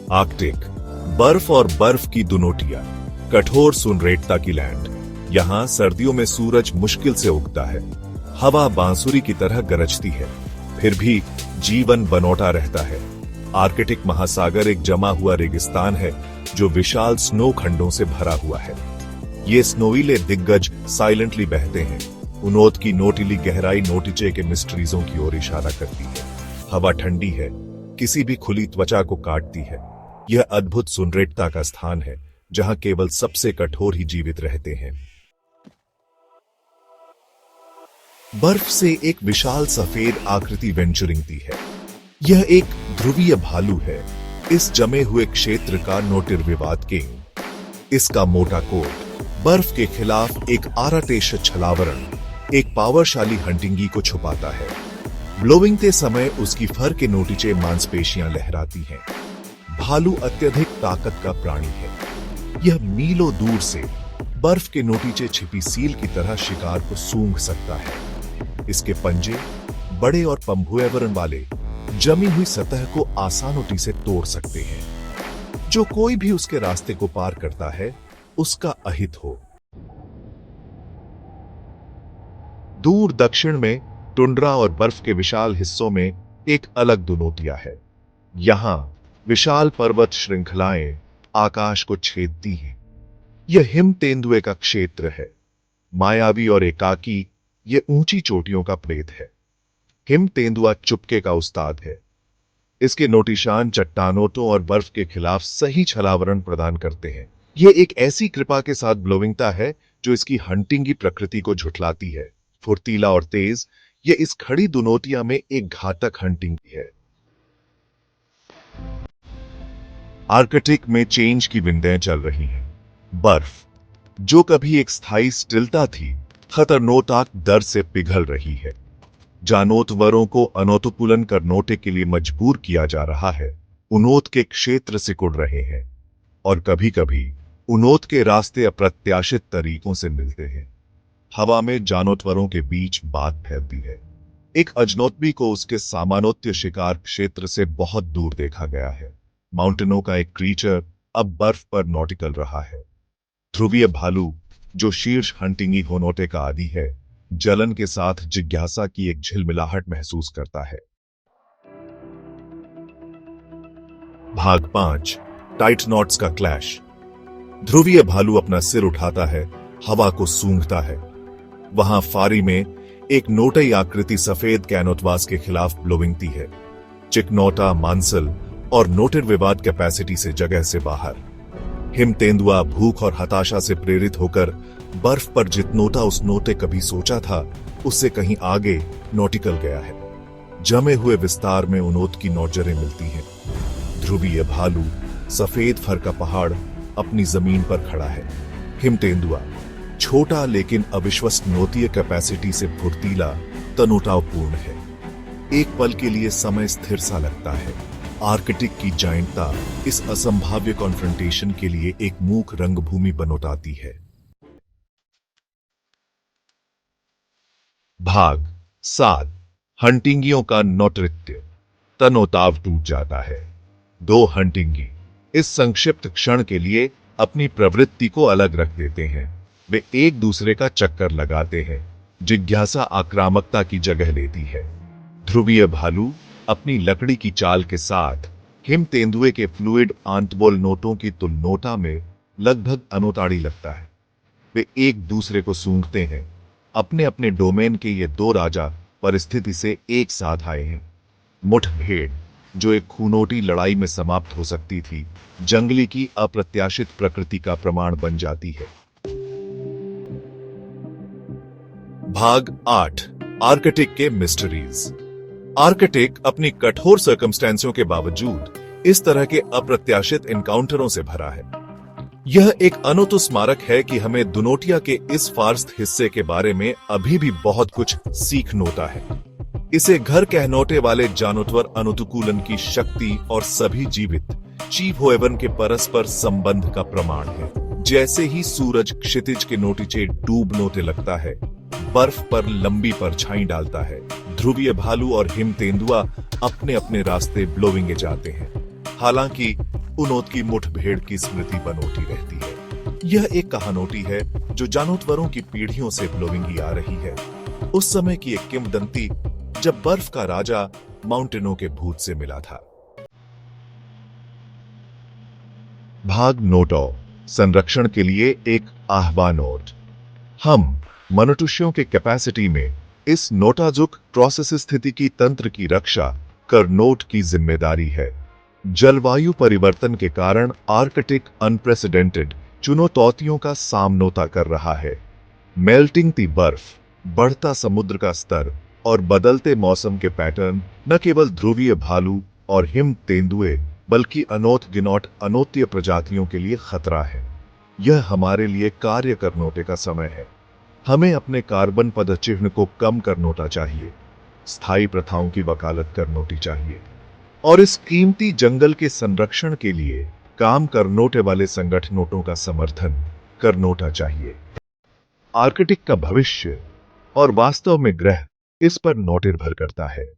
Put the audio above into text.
Arctic, बर्फ और बर्फ की दुनोटियां, कठोर सुनरेटता की लैंड। यहाँ सर्दियों में सूरज मुश्किल से उगता है, हवा बांसुरी की तरह गरजती है, फिर भी जीवन बनौटा रहता है। आर्कटिक महासागर एक जमा हुआ रेगिस्तान है जो विशाल स्नो खंडों से भरा हुआ है। ये स्नोइले दिग्गज साइलेंटली बहते हैं। उनोत की नोटिली गहराई नोटिचे के मिस्ट्रीजों की ओर इशारा करती है। हवा ठंडी है, किसी भी खुली त्वचा को काटती है। यह अद्भुत सुनरेटता का स्थान है जहां केवल सबसे कठोर ही जीवित रहते हैं। बर्फ से एक विशाल सफेद आकृति वेंचुरिंगती है। यह एक ध्रुवीय भालू है, इस जमे हुए क्षेत्र का नोटिर्विवाद किंग। इसका मोटा कोट, बर्फ के खिलाफ एक आराटेश छलावरण, एक पावरशाली हंटिंगी को छुपाता है। ब्लोइंग के समय उसकी फर के नोटिचे मांसपेशियां लहराती हैं। भालू अत्यधिक ताकत का प्राणी है। यह मीलों दूर से बर्फ के नोटिचे छिपी सील की तरह शिकार को सूंघ सकता है। इसके पंजे बड़े और पंभुएवरण वाले जमी हुई सतह को आसानोटी से तोड़ सकते हैं। जो कोई भी उसके रास्ते को पार करता है उसका अहित हो। दूर दक्षिण में टुंड्रा और बर्फ के विशाल हिस्सों में एक अलग दुनोतिया है। यहां विशाल पर्वत श्रृंखलाएं आकाश को छेदती हैं। यह हिम तेंदुए का क्षेत्र है, मायावी और एकाकी। यह ऊंची चोटियों का प्रेत है। हिम तेंदुआ चुपके का उस्ताद है। इसके नोटिशान चट्टानों और बर्फ के खिलाफ सही छलावरण प्रदान करते हैं। यह एक ऐसी कृपा के साथ ब्लोविंगता है जो इसकी हंटिंग की प्रकृति को झुठलाती है। फुर्तीला और तेज, यह इस खड़ी दुनोतिया में एक घातक हंटिंग है। आर्कटिक में चेंज की विंदें चल रही हैं। बर्फ जो कभी एक स्थायी स्थिरता थी, खतरनाक दर से पिघल रही है। जानोतवरों को अनोतुकुलन करनोटे के लिए मजबूर किया जा रहा है। उनोत के क्षेत्र सिकुड़ रहे हैं और कभी कभी उनोत के रास्ते अप्रत्याशित तरीकों से मिलते हैं। हवा में जानोतवरों के बीच बात फैलती है। एक अजनोतबी को उसके सामानोत्य शिकार क्षेत्र से बहुत दूर देखा गया है। माउंटेनों का एक क्रीचर अब बर्फ पर नॉटिकल रहा है। ध्रुवीय भालू जो शीर्ष हंटिंगी होनोटे का आदी है, जलन के साथ जिज्ञासा की एक झिलमिलाहट महसूस करता है। भाग 5, टाइट नॉट्स का क्लैश। ध्रुवीय भालू अपना सिर उठाता है, हवा को सूंघता है। वहां फारी में एक नोटई आकृति सफेद कैनोटवास के खिलाफ ब्लोविंगती है। चिकनोटा, मांसल और नोटेड विवाद कैपेसिटी से जगह से बाहर। हिम तेंदुआ भूख और हताशा से प्रेरित होकर बर्फ पर जितनोटा उस नोटे कभी सोचा था, उससे कहीं आगे नॉटिकल गया है। जमे हुए विस्तार में उनोत की नौजरें मिलती हैं। ध्रुवीय भालू, सफेद फर का पहाड़, अपनी जमीन पर खड़ा है। हिम तेंदुआ छोटा लेकिन अविश्वसनीय कैपेसिटी से फुर्तीला, तनोटावपूर्ण है। एक पल के लिए समय स्थिर सा लगता है। आर्कटिक की जायंटता इस असंभाव्य कॉन्फ्रंटेशन के लिए एक मूक रंगभूमि बनोटाती है। भाग 7, हंटिंगियों का नौतृत्य। तनोताव टूट जाता है। दो हंटिंगी इस संक्षिप्त क्षण के लिए अपनी प्रवृत्ति को अलग रख देते हैं। वे एक दूसरे का चक्कर लगाते हैं। जिज्ञासा आक्रामकता की जगह लेती है। ध्रुवीय भालू अपनी लकड़ी की चाल के साथ हिम तेंदुए के फ्लूइड आंतबोल नोटों की तुलनोटा में लगभग अनोताड़ी लगता है। वे एक दूसरे को सूंघते हैं। अपने अपने डोमेन के ये दो राजा परिस्थिति से एक साथ आए हैं। मुठभेड़ जो एक खूनोटी लड़ाई में समाप्त हो सकती थी, जंगली की अप्रत्याशित प्रकृति का प्रमाण बन जाती है। भाग 8, आर्कटिक के मिस्टरीज। आर्कटिक अपनी कठोर सर्कमस्टेंसों के बावजूद इस तरह के अप्रत्याशित एनकाउंटरों से भरा है। यह एक अनोतु स्मारक है कि हमें दुनोटिया के इस फारस्त हिस्से के बारे में अभी भी बहुत कुछ सीखनोता है। इसे घर कहनोटे वाले जानोत्वर अनुतुकूलन की शक्ति और सभी जीवित चीवहोएवन के परस्पर संबंध का प्रमाण है। जैसे ही सूरज क्षितिज के नोटिचे डूबनोते लगता है, बर्फ पर लंबी परछाई डालता है, ध्रुवीय भालू और हिम तेंदुआ अपने अपने रास्ते ब्लोविंगे जाते हैं। हालांकि उनोत की मुठभेड़ की स्मृति बनोटी रहती है। यह एक कहानोटी है जो जानवरों की पीढ़ियों से ब्लोविंगी आ रही है। उस समय की एक किंवदंती जब बर्फ का राजा माउंटेनों के भूत से मिला था। भाग नोटो, संरक्षण के लिए एक आह्वान नोट। हम मनुष्यों के कैपेसिटी में इस नोटाजुक प्रोसेस स्थिति की तंत्र की रक्षा कर नोट की जिम्मेदारी है। जलवायु परिवर्तन के कारण आर्कटिक अनप्रेसिडेंटेड चुनौतियों का सामना कर रहा है। मेल्टिंग दी बर्फ, बढ़ता समुद्र का स्तर और बदलते मौसम के पैटर्न न केवल ध्रुवीय भालू और हिम तेंदुए बल्कि अनोट अनोत्य प्रजातियों के लिए खतरा है। यह हमारे लिए कार्य करने का समय है। हमें अपने कार्बन पदचिह्न को कम करना चाहिए, स्थायी प्रथाओं की वकालत करनी चाहिए और इस कीमती जंगल के संरक्षण के लिए काम करने वाले संगठनों का समर्थन करना चाहिए। आर्कटिक का भविष्य और वास्तव में ग्रह इस पर निर्भर करता है।